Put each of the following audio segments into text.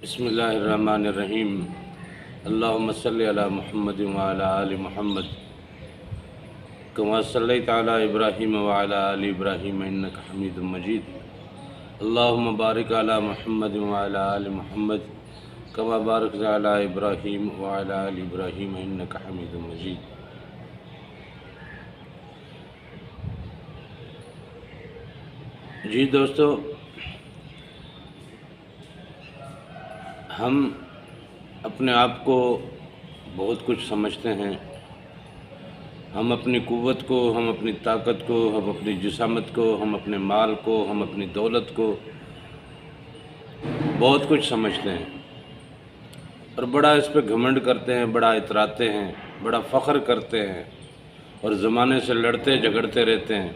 بسم اللہ الرحمن الرحیم اللہم صلی علی محمد وعلی آل محمد کما صلیت علی ابراہیم وعلی آل ابراہیم انک حمید مجید اللہم بارک علی محمد وعلی آل محمد کما بارکت علی ابراہیم وعلی آل ابراہیم انک حمید مجید۔ جی دوستو، ہم اپنے آپ کو بہت کچھ سمجھتے ہیں۔ ہم اپنی قوت کو، ہم اپنی طاقت کو، ہم اپنی جسامت کو، ہم اپنے مال کو، ہم اپنی دولت کو بہت کچھ سمجھتے ہیں اور بڑا اس پہ گھمنڈ کرتے ہیں، بڑا اتراتے ہیں، بڑا فخر کرتے ہیں اور زمانے سے لڑتے جھگڑتے رہتے ہیں۔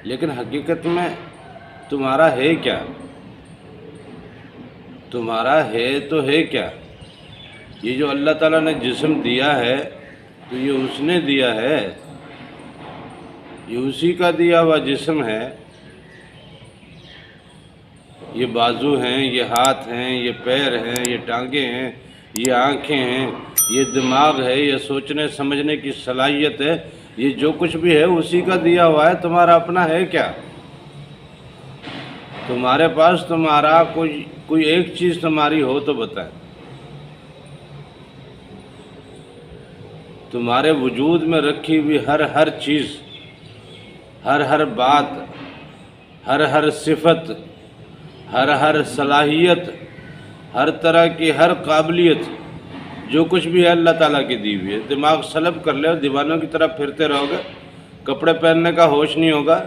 لیکن حقیقت میں تمہارا ہے کیا؟ تمہارا ہے تو ہے کیا؟ یہ جو اللہ تعالیٰ نے جسم دیا ہے تو یہ اس نے دیا ہے، یہ اسی کا دیا ہوا جسم ہے۔ یہ بازو ہیں، یہ ہاتھ ہیں، یہ پیر ہیں، یہ ٹانگیں ہیں، یہ آنکھیں ہیں، یہ دماغ ہے، یہ سوچنے سمجھنے کی صلاحیت ہے، یہ جو کچھ بھی ہے اسی کا دیا ہوا ہے۔ تمہارا اپنا ہے کیا؟ تمہارے پاس تمہارا کوئی ایک چیز تمہاری ہو تو بتائیں۔ تمہارے وجود میں رکھی ہوئی ہر چیز، ہر بات، ہر صفت، ہر صلاحیت، ہر طرح کی ہر قابلیت، جو کچھ بھی ہے اللہ تعالیٰ کی دی ہوئی ہے۔ دماغ سلب کر لے اور دیوانوں کی طرح پھرتے رہو گے، کپڑے پہننے کا ہوش نہیں ہوگا،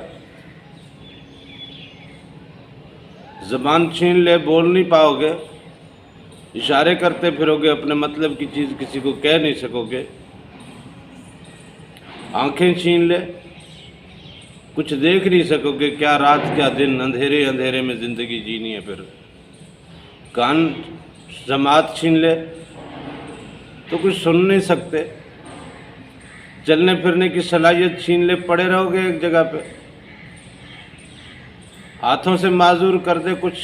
زبان چھین لے بول نہیں پاؤ گے، اشارے کرتے پھرو گے، اپنے مطلب کی چیز کسی کو کہہ نہیں سکو گے، آنکھیں چھین لے کچھ دیکھ نہیں سکو گے، کیا رات کیا دن، اندھیرے میں زندگی جینی ہے۔ پھر کان سماعت چھین لے تو کچھ سن نہیں سکتے، چلنے پھرنے کی صلاحیت چھین لے، پڑے رہو گے ایک جگہ پہ، ہاتھوں سے معذور کر دے کچھ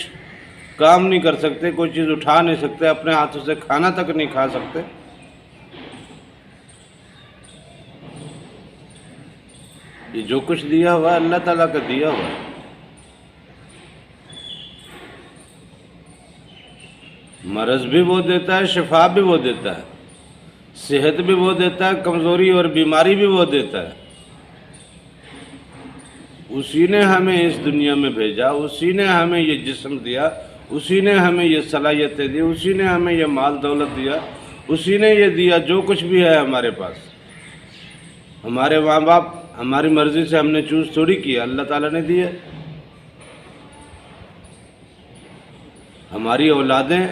کام نہیں کر سکتے، کوئی چیز اٹھا نہیں سکتے، اپنے ہاتھوں سے کھانا تک نہیں کھا سکتے۔ یہ جو کچھ دیا ہوا ہے اللہ تعالیٰ کا دیا ہوا ہے۔ مرض بھی وہ دیتا ہے، شفا بھی وہ دیتا ہے، صحت بھی وہ دیتا ہے، کمزوری اور بیماری بھی وہ دیتا ہے۔ اسی نے ہمیں اس دنیا میں بھیجا، اسی نے ہمیں یہ جسم دیا، اسی نے ہمیں یہ صلاحیتیں دی، اسی نے ہمیں یہ مال دولت دیا، اسی نے یہ دیا جو کچھ بھی ہے ہمارے پاس۔ ہمارے ماں باپ ہماری مرضی سے ہم نے چوز تھوڑی کیا، اللہ تعالیٰ نے دی ہے۔ ہماری اولادیں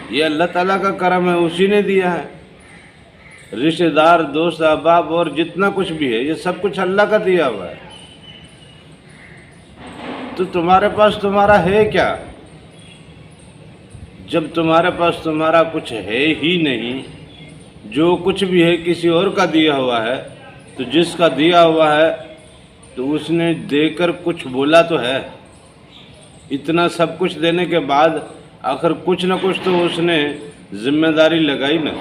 یہ اللہ تعالیٰ کا کرم ہے، اسی نے دیا ہے۔ رشتہ دار، دوست، احباب اور جتنا کچھ بھی ہے یہ سب کچھ اللہ کا دیا ہوا ہے۔ تو تمہارے پاس تمہارا ہے کیا؟ جب تمہارے پاس تمہارا کچھ ہے ہی نہیں، جو کچھ بھی ہے کسی اور کا دیا ہوا ہے، تو جس کا دیا ہوا ہے تو اس نے دے کر کچھ بولا تو ہے۔ اتنا سب کچھ دینے کے بعد آخر کچھ نہ کچھ تو اس نے ذمہ داری لگائی نا۔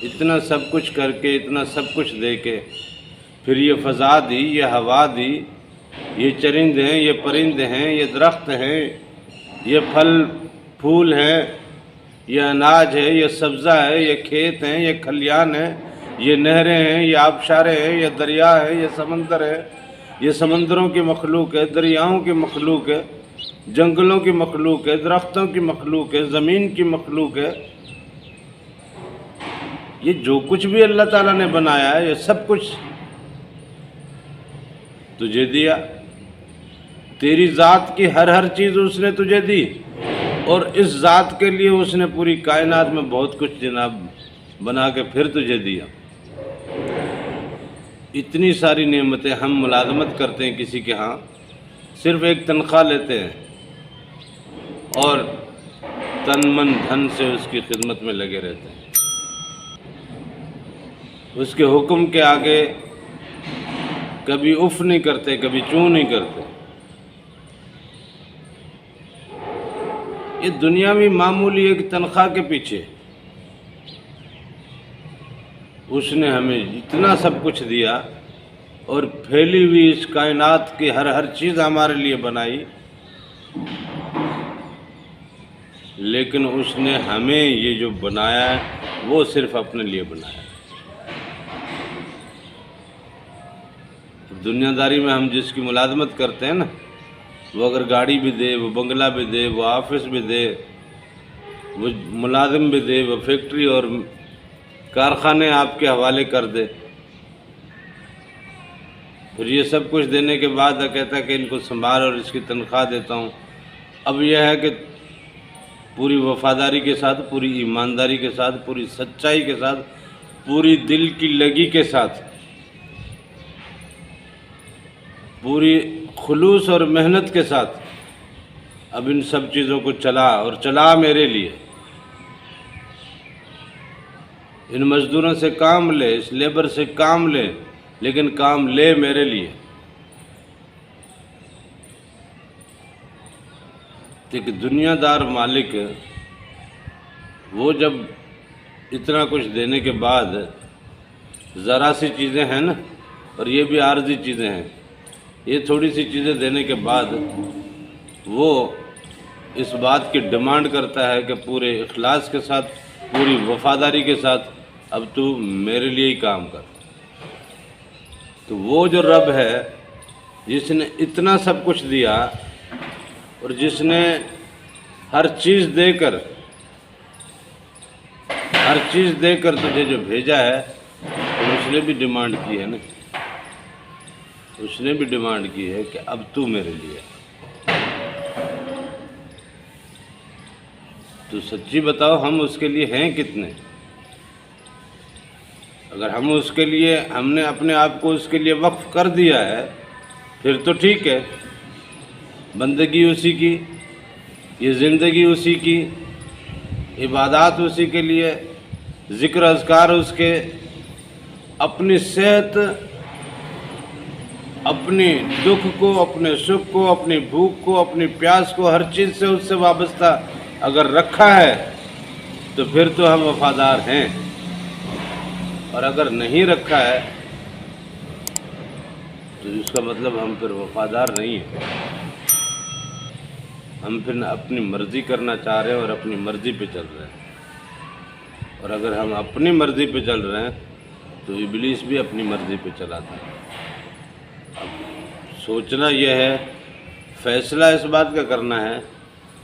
اتنا سب کچھ کر کے، اتنا سب کچھ دے کے، پھر یہ فضا دی، یہ ہوا دی، یہ چرند ہیں، یہ پرند ہیں، یہ درخت ہیں، یہ پھل پھول ہیں، یہ اناج ہے، یہ سبزہ ہے، یہ کھیت ہیں، یہ کھلیان ہیں، یہ نہریں ہیں، یہ آبشاریں ہیں، یہ دریا ہے، یہ سمندر ہے، یہ سمندروں کی مخلوق ہے، دریاؤں کی مخلوق ہے، جنگلوں کی مخلوق ہے، درختوں کی مخلوق ہے، زمین کی مخلوق ہے۔ یہ جو کچھ بھی اللہ تعالیٰ نے بنایا ہے یہ سب کچھ تجھے دیا۔ تیری ذات کی ہر چیز اس نے تجھے دی، اور اس ذات کے لیے اس نے پوری کائنات میں بہت کچھ جناب بنا کے پھر تجھے دیا۔ اتنی ساری نعمتیں ہم ملازمت کرتے ہیں کسی کے ہاں، صرف ایک تنخواہ لیتے ہیں اور تن من دھن سے اس کی خدمت میں لگے رہتے ہیں، اس کے حکم کے آگے کبھی اف نہیں کرتے، کبھی چوں نہیں کرتے۔ یہ دنیاوی معمولی ایک تنخواہ کے پیچھے اس نے ہمیں اتنا سب کچھ دیا اور پھیلی ہوئی اس کائنات کی ہر چیز ہمارے لیے بنائی، لیکن اس نے ہمیں یہ جو بنایا ہے وہ صرف اپنے لیے بنایا ہے۔ دنیا داری میں ہم جس کی ملازمت کرتے ہیں نا، وہ اگر گاڑی بھی دے، وہ بنگلہ بھی دے، وہ آفس بھی دے، وہ ملازم بھی دے، وہ فیکٹری اور کارخانے آپ کے حوالے کر دے، پھر یہ سب کچھ دینے کے بعد کہتا ہے کہ ان کو سنبھال اور اس کی تنخواہ دیتا ہوں۔ اب یہ ہے کہ پوری وفاداری کے ساتھ، پوری ایمانداری کے ساتھ، پوری سچائی کے ساتھ، پوری دل کی لگی کے ساتھ، پوری خلوص اور محنت کے ساتھ اب ان سب چیزوں کو چلا، اور چلا میرے لیے۔ ان مزدوروں سے کام لے، اس لیبر سے کام لے، لیکن کام لے میرے لیے۔ ایک دنیا دار مالک وہ جب اتنا کچھ دینے کے بعد ذرا سی چیزیں ہیں نا، اور یہ بھی عارضی چیزیں ہیں، یہ تھوڑی سی چیزیں دینے کے بعد وہ اس بات کی ڈیمانڈ کرتا ہے کہ پورے اخلاص کے ساتھ، پوری وفاداری کے ساتھ اب تو میرے لیے ہی کام کر۔ تو وہ جو رب ہے جس نے اتنا سب کچھ دیا اور جس نے ہر چیز دے کر تجھے جو بھیجا ہے، تو اس نے بھی ڈیمانڈ کی ہے نا، اس نے بھی ڈیمانڈ کی ہے کہ اب تو میرے لیے۔ تو سچی بتاؤ ہم اس کے لیے ہیں کتنے؟ اگر ہم نے اپنے آپ کو اس کے لیے وقف کر دیا ہے پھر تو ٹھیک ہے، بندگی اسی کی، یہ زندگی اسی کی، عبادات اسی کے لیے، ذکر اذکار اس کے، اپنی صحت، اپنی دکھ کو، اپنے سکھ کو، اپنی بھوک کو، اپنی پیاس کو، ہر چیز سے اس سے وابستہ اگر رکھا ہے تو پھر تو ہم وفادار ہیں، اور اگر نہیں رکھا ہے تو اس کا مطلب ہم پھر وفادار نہیں ہیں۔ ہم پھر اپنی مرضی کرنا چاہ رہے ہیں اور اپنی مرضی پہ چل رہے ہیں، اور اگر ہم اپنی مرضی پہ چل رہے ہیں تو ابلیس بھی اپنی مرضی پہ چلاتا ہے۔ اب سوچنا یہ ہے، فیصلہ اس بات کا کرنا ہے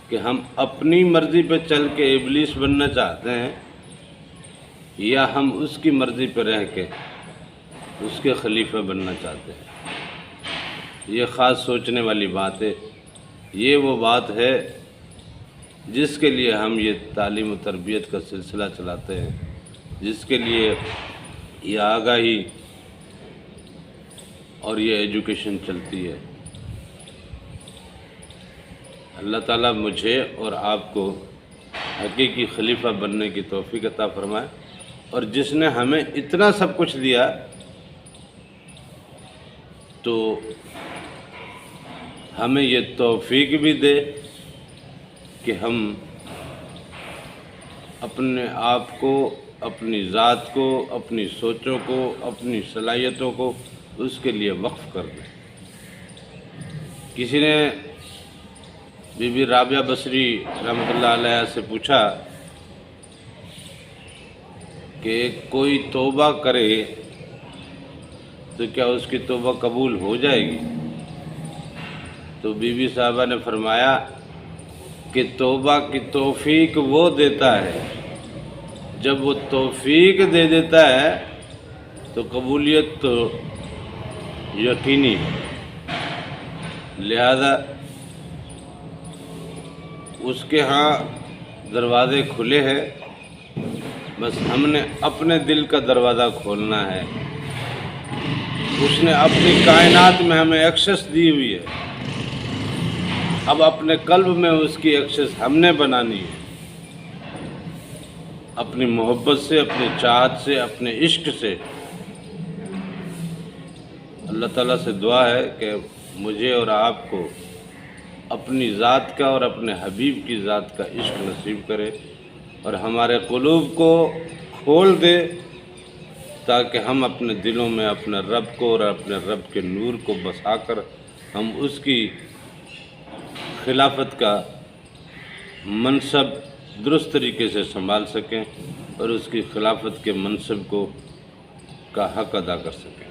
کہ ہم اپنی مرضی پہ چل کے ابلیس بننا چاہتے ہیں، یا ہم اس کی مرضی پہ رہ کے اس کے خلیفہ بننا چاہتے ہیں۔ یہ خاص سوچنے والی بات ہے۔ یہ وہ بات ہے جس کے لیے ہم یہ تعلیم و تربیت کا سلسلہ چلاتے ہیں، جس کے لیے یہ آگاہی اور یہ ایجوکیشن چلتی ہے۔ اللہ تعالیٰ مجھے اور آپ کو حقیقی خلیفہ بننے کی توفیق عطا فرمائے، اور جس نے ہمیں اتنا سب کچھ دیا تو ہمیں یہ توفیق بھی دے کہ ہم اپنے آپ کو، اپنی ذات کو، اپنی سوچوں کو، اپنی صلاحیتوں کو اس کے لیے وقف کر دیں۔ کسی نے بی بی رابعہ بصری رحمۃ اللہ علیہ سے پوچھا کہ کوئی توبہ کرے تو کیا اس کی توبہ قبول ہو جائے گی؟ تو بی بی صاحبہ نے فرمایا کہ توبہ کی توفیق وہ دیتا ہے، جب وہ توفیق دے دیتا ہے تو قبولیت تو یقینی ہے۔ لہذا اس کے ہاں دروازے کھلے ہیں، بس ہم نے اپنے دل کا دروازہ کھولنا ہے۔ اس نے اپنی کائنات میں ہمیں ایکسس دی ہوئی ہے، اب اپنے قلب میں اس کی ایکسس ہم نے بنانی ہے، اپنی محبت سے، اپنی چاہت سے، اپنے عشق سے۔ اللہ تعالیٰ سے دعا ہے کہ مجھے اور آپ کو اپنی ذات کا اور اپنے حبیب کی ذات کا عشق نصیب کرے اور ہمارے قلوب کو کھول دے تاکہ ہم اپنے دلوں میں اپنے رب کو اور اپنے رب کے نور کو بسا کر ہم اس کی خلافت کا منصب درست طریقے سے سنبھال سکیں اور اس کی خلافت کے منصب کا حق ادا کر سکیں۔